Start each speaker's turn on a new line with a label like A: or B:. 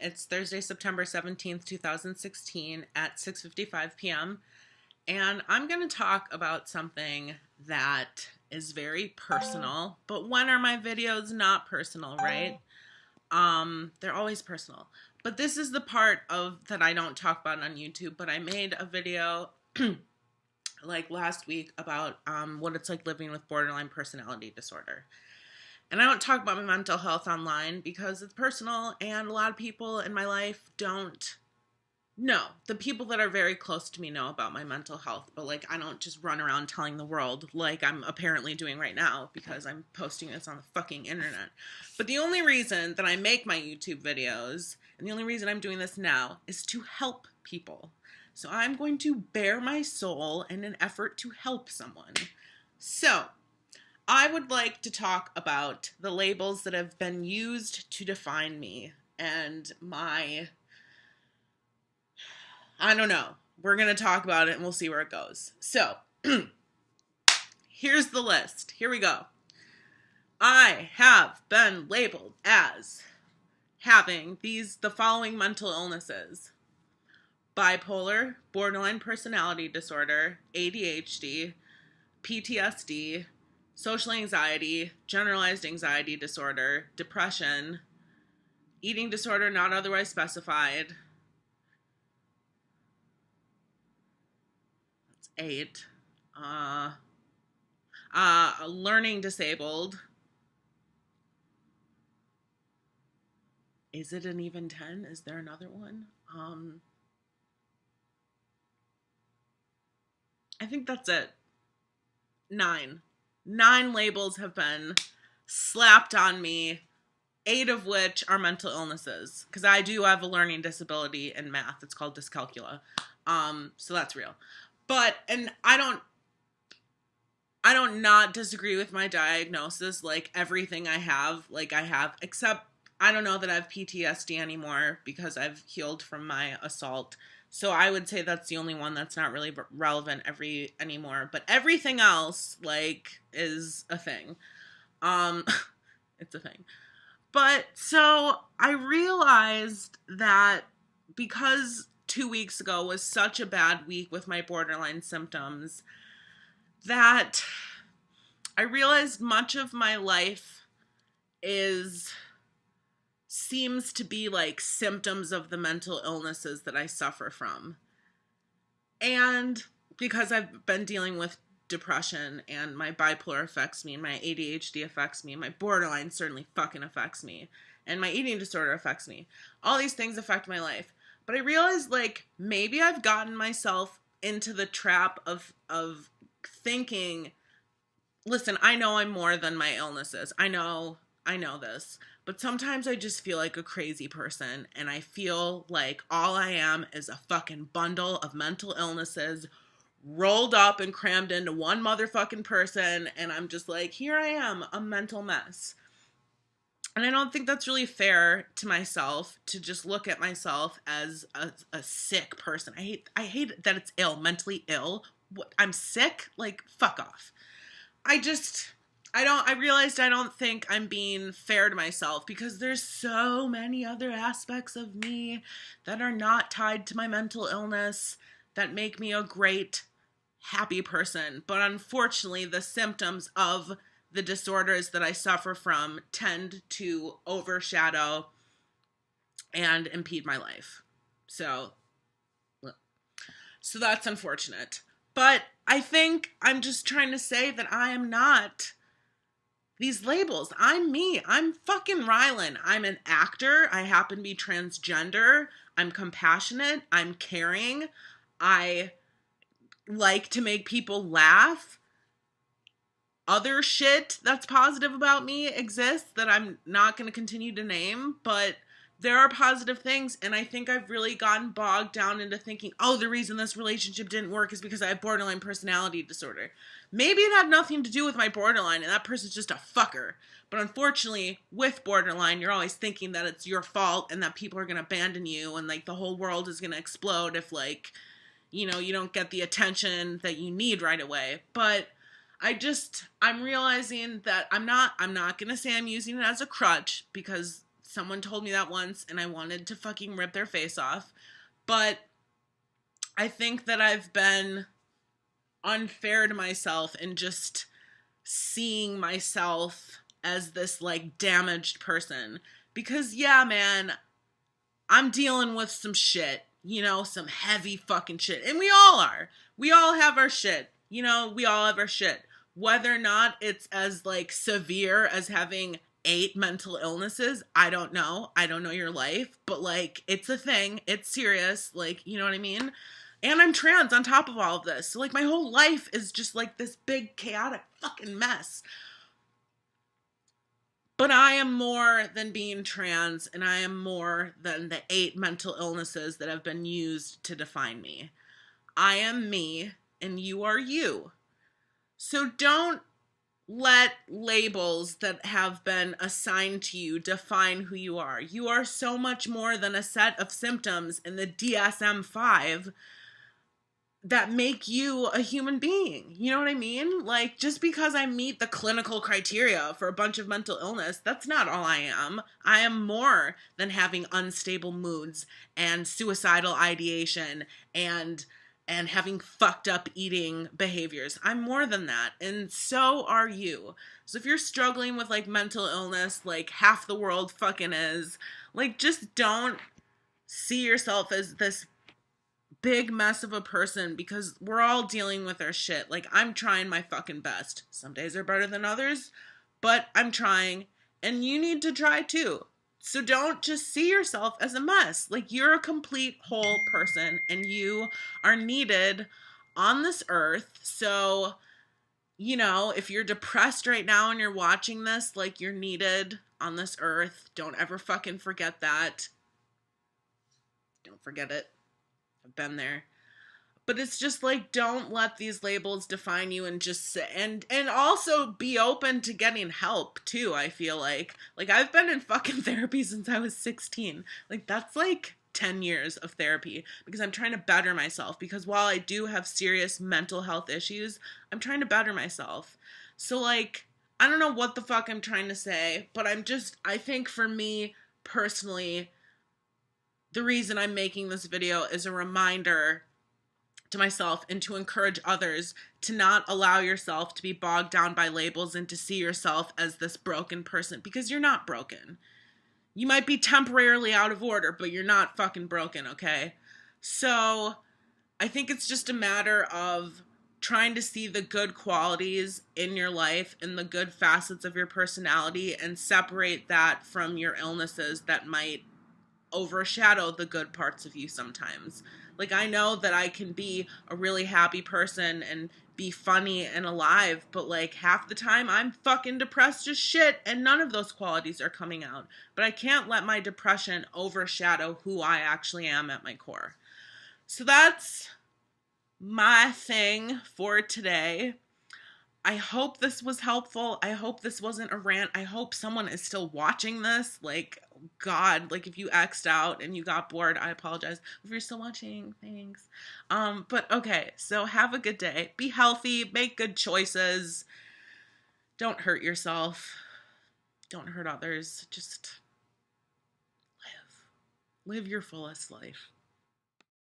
A: It's Thursday, September 17th, 2016 at 6:55 p.m. And I'm going to talk about something that is very personal. But when are my videos not personal, right? They're always personal. But this is the part of that I don't talk about on YouTube, but I made a video like last week about what it's like living with borderline personality disorder. And I don't talk about my mental health online because it's personal, and a lot of people in my life don't know. The people that are very close to me know about my mental health, but like I don't just run around telling the world like I'm apparently doing right now because I'm posting this on the fucking internet. But the only reason that I make my YouTube videos, and the only reason I'm doing this now, is to help people. So I'm going to bare my soul in an effort to help someone. So, I would like to talk about the labels that have been used to define me and I don't know. We're going to talk about it and we'll see where it goes. So, here's the list. Here we go. I have been labeled as having the following mental illnesses: bipolar, borderline personality disorder, ADHD, PTSD, social anxiety, generalized anxiety disorder, depression, eating disorder not otherwise specified. That's 8. Learning disabled. Is it an even 10? Is there another one? I think that's it. 9. 9 labels have been slapped on me, 8 of which are mental illnesses. Because I do have a learning disability in math. It's called dyscalculia. So that's real. And I don't not disagree with my diagnosis. Like everything I have, except I don't know that I have PTSD anymore because I've healed from my assault. So I would say that's the only one that's not really relevant anymore. But everything else, is a thing. It's a thing. But so I realized that because 2 weeks ago was such a bad week with my borderline symptoms, that I realized much of my life seems to be like symptoms of the mental illnesses that I suffer from. And because I've been dealing with depression, and my bipolar affects me, and my ADHD affects me, and my borderline certainly fucking affects me, and my eating disorder affects me. All these things affect my life. But I realized maybe I've gotten myself into the trap of thinking, listen, I know I'm more than my illnesses. I know this. But sometimes I just feel like a crazy person, and I feel like all I am is a fucking bundle of mental illnesses rolled up and crammed into one motherfucking person, and I'm just like, here I am, a mental mess. And I don't think that's really fair to myself to just look at myself as a sick person. I hate that it's mentally ill. I'm sick? Fuck off. I realized I don't think I'm being fair to myself because there's so many other aspects of me that are not tied to my mental illness that make me a great, happy person. But unfortunately, the symptoms of the disorders that I suffer from tend to overshadow and impede my life. So that's unfortunate. But I think I'm just trying to say that I am not these labels. I'm me. I'm fucking Rylan. I'm an actor. I happen to be transgender. I'm compassionate. I'm caring. I like to make people laugh. Other shit that's positive about me exists that I'm not going to continue to name, but there are positive things, and I think I've really gotten bogged down into thinking, oh, the reason this relationship didn't work is because I have borderline personality disorder. Maybe it had nothing to do with my borderline, and that person's just a fucker. But unfortunately, with borderline, you're always thinking that it's your fault and that people are going to abandon you, and the whole world is going to explode if you don't get the attention that you need right away. But I'm realizing that I'm not going to say I'm using it as a crutch, because Someone told me that once and I wanted to fucking rip their face off. But I think that I've been unfair to myself in just seeing myself as this like damaged person. Because yeah, man, I'm dealing with some shit, you know, some heavy fucking shit. And we all are. We all have our shit. You know, we all have our shit. Whether or not it's as like severe as having 8 mental illnesses, I don't know. I don't know your life, but like it's a thing. It's serious. Like, you know what I mean? And I'm trans on top of all of this. So like my whole life is just like this big chaotic fucking mess. But I am more than being trans, and I am more than the 8 mental illnesses that have been used to define me. I am me, and you are you. So don't let labels that have been assigned to you define who you are. You are so much more than a set of symptoms in the DSM-5 that make you a human being. You know what I mean? Like, just because I meet the clinical criteria for a bunch of mental illness, that's not all I am. I am more than having unstable moods and suicidal ideation and having fucked up eating behaviors. I'm more than that. And so are you. So if you're struggling with like mental illness, like half the world fucking is, like just don't see yourself as this big mess of a person, because we're all dealing with our shit. Like, I'm trying my fucking best. Some days are better than others, but I'm trying, and you need to try too. So don't just see yourself as a mess. Like, you're a complete whole person, and you are needed on this earth. So, you know, if you're depressed right now and you're watching this, like, you're needed on this earth. Don't ever fucking forget that. Don't forget it. I've been there. But it's just like, don't let these labels define you, and just and also be open to getting help too. I feel like I've been in fucking therapy since I was 16. Like, that's like 10 years of therapy, because I'm trying to better myself, because while I do have serious mental health issues, I'm trying to better myself. So like, I don't know what the fuck I'm trying to say, but I think for me personally, the reason I'm making this video is a reminder to myself and to encourage others to not allow yourself to be bogged down by labels and to see yourself as this broken person, because you're not broken. You might be temporarily out of order, but you're not fucking broken, okay? So I think it's just a matter of trying to see the good qualities in your life and the good facets of your personality, and separate that from your illnesses that might overshadow the good parts of you sometimes. Like, I know that I can be a really happy person and be funny and alive, but like half the time I'm fucking depressed as shit, and none of those qualities are coming out. But I can't let my depression overshadow who I actually am at my core. So that's my thing for today. I hope this was helpful. I hope this wasn't a rant. I hope someone is still watching this. Like, God, like if you X'd out and you got bored, I apologize. If you're still watching, thanks. But okay, so have a good day. Be healthy, make good choices. Don't hurt yourself. Don't hurt others. Just live. Live your fullest life.